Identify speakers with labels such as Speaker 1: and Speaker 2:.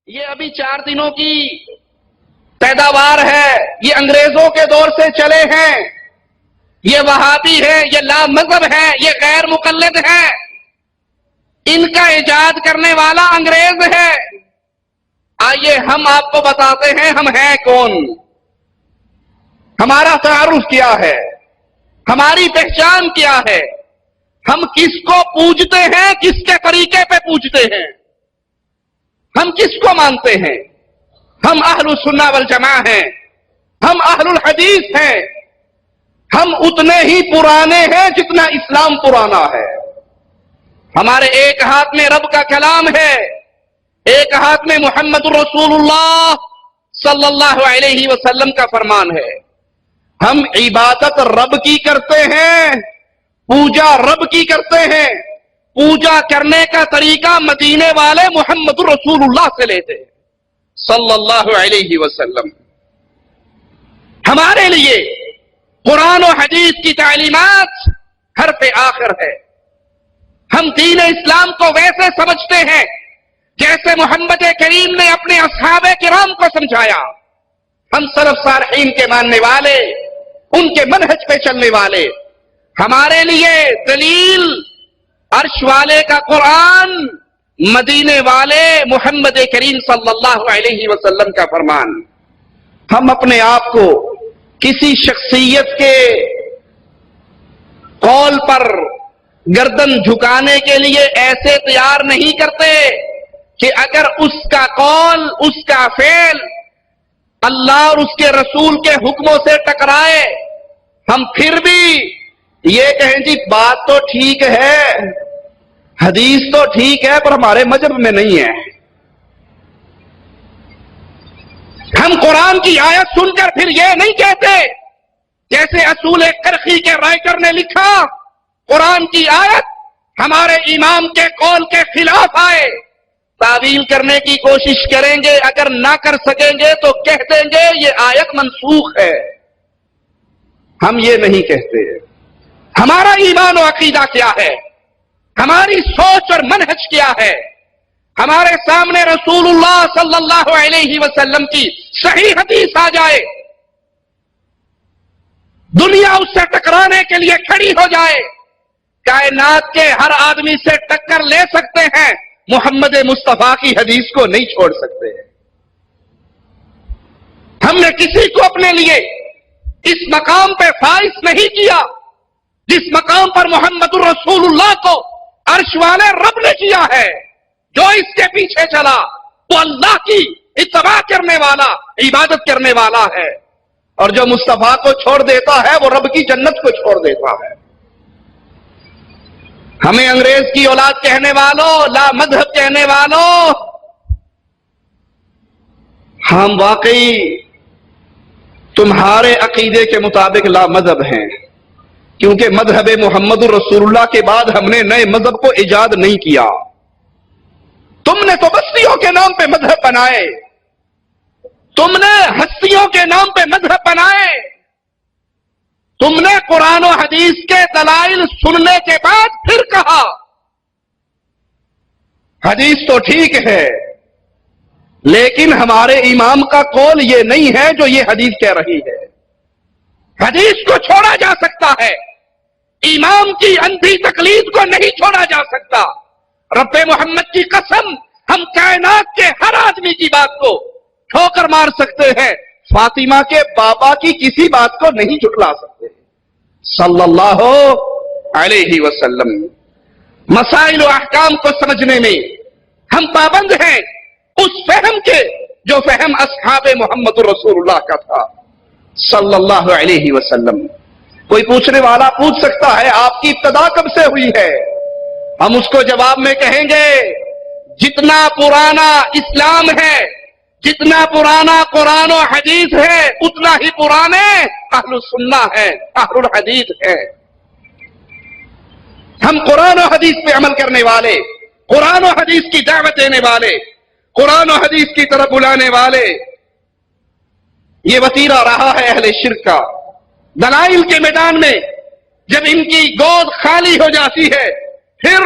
Speaker 1: یہ ابھی 4 دنوں کی پیداوار ہے، یہ انگریزوں کے دور سے چلے ہیں، یہ وہابی ہے، یہ لا مذہب ہے، یہ غیر مقلد ہے، ان کا ایجاد کرنے والا انگریز ہے۔ آئیے ہم آپ کو بتاتے ہیں ہم ہیں کون، ہمارا تعارف کیا ہے، ہماری پہچان کیا ہے، ہم کس کو پوجتے ہیں، کس کے طریقے پہ پوجتے ہیں، ہم کس کو مانتے ہیں۔ ہم اہل السنہ والجماع ہیں، ہم اہل الحدیث ہیں، ہم اتنے ہی پرانے ہیں جتنا اسلام پرانا ہے۔ ہمارے ایک ہاتھ میں رب کا کلام ہے، ایک ہاتھ میں محمد رسول اللہ صلی اللہ علیہ وسلم کا فرمان ہے۔ ہم عبادت رب کی کرتے ہیں، پوجا رب کی کرتے ہیں، پوجا کرنے کا طریقہ مدینے والے محمد رسول اللہ سے لیتے ہیں صلی اللہ علیہ وسلم۔ ہمارے لیے قرآن و حدیث کی تعلیمات حرف آخر ہے۔ ہم دین اسلام کو ویسے سمجھتے ہیں جیسے محمد کریم نے اپنے اصحاب کرام کو سمجھایا۔ ہم سلف صالحین کے ماننے والے، ان کے منہج پہ چلنے والے، ہمارے لیے دلیل عرش والے کا قرآن، مدینے والے محمد کریم صلی اللہ علیہ وسلم کا فرمان۔ ہم اپنے آپ کو کسی شخصیت کے قول پر گردن جھکانے کے لیے ایسے تیار نہیں کرتے کہ اگر اس کا قول، اس کا فعل اللہ اور اس کے رسول کے حکموں سے ٹکرائے، ہم پھر بھی یہ کہیں جی بات تو ٹھیک ہے، حدیث تو ٹھیک ہے، پر ہمارے مذہب میں نہیں ہے۔ ہم قرآن کی آیت سن کر پھر یہ نہیں کہتے جیسے اصول کرخی کے رائٹر نے لکھا، قرآن کی آیت ہمارے امام کے قول کے خلاف آئے، تعویل کرنے کی کوشش کریں گے، اگر نہ کر سکیں گے تو کہہ دیں گے یہ آیت منسوخ ہے۔ ہم یہ نہیں کہتے۔ ہمارا ایمان و عقیدہ کیا ہے، ہماری سوچ اور منہج کیا ہے؟ ہمارے سامنے رسول اللہ صلی اللہ علیہ وسلم کی صحیح حدیث آ جائے، دنیا اس سے ٹکرانے کے لیے کھڑی ہو جائے، کائنات کے ہر آدمی سے ٹکر لے سکتے ہیں، محمد مصطفیٰ کی حدیث کو نہیں چھوڑ سکتے۔ ہم نے کسی کو اپنے لیے اس مقام پہ فائز نہیں کیا جس مقام پر محمد رسول اللہ کو عرش والے رب نے کیا ہے۔ جو اس کے پیچھے چلا وہ اللہ کی اتباع کرنے والا، عبادت کرنے والا ہے، اور جو مصطفیٰ کو چھوڑ دیتا ہے وہ رب کی جنت کو چھوڑ دیتا ہے۔ ہمیں انگریز کی اولاد کہنے والوں، لا مذہب کہنے والوں، ہم واقعی تمہارے عقیدے کے مطابق لا مذہب ہیں، کیونکہ مذہب محمد رسول اللہ کے بعد ہم نے نئے مذہب کو ایجاد نہیں کیا۔ تم نے تو بستیوں کے نام پہ مذہب بنائے، تم نے ہستیوں کے نام پہ مذہب بنائے، تم نے قرآن و حدیث کے دلائل سننے کے بعد پھر کہا حدیث تو ٹھیک ہے لیکن ہمارے امام کا قول یہ نہیں ہے جو یہ حدیث کہہ رہی ہے۔ حدیث کو چھوڑا جا سکتا ہے، امام کی اندھی تقلید کو نہیں چھوڑا جا سکتا۔ رب محمد کی قسم، ہم کائنات کے ہر آدمی کی بات کو ٹھوکر مار سکتے ہیں، فاطمہ کے بابا کی کسی بات کو نہیں جھٹلا سکتے صلی اللہ علیہ وسلم۔ مسائل و احکام کو سمجھنے میں ہم پابند ہیں اس فہم کے جو فہم اصحاب محمد رسول اللہ کا تھا صلی اللہ علیہ وسلم۔ کوئی پوچھنے والا پوچھ سکتا ہے آپ کی ابتدا کب سے ہوئی ہے؟ ہم اس کو جواب میں کہیں گے جتنا پرانا اسلام ہے، جتنا پرانا قرآن و حدیث ہے، اتنا ہی پرانے اہل السنہ ہے، اہل الحدیث ہے۔ ہم قرآن و حدیث پہ عمل کرنے والے، قرآن و حدیث کی دعوت دینے والے، قرآن و حدیث کی طرف بلانے والے۔ یہ وتیرہ رہا ہے اہل شرک کا۔ دلائل کے میدان میں جب ان کی گود خالی ہو جاتی ہے، پھر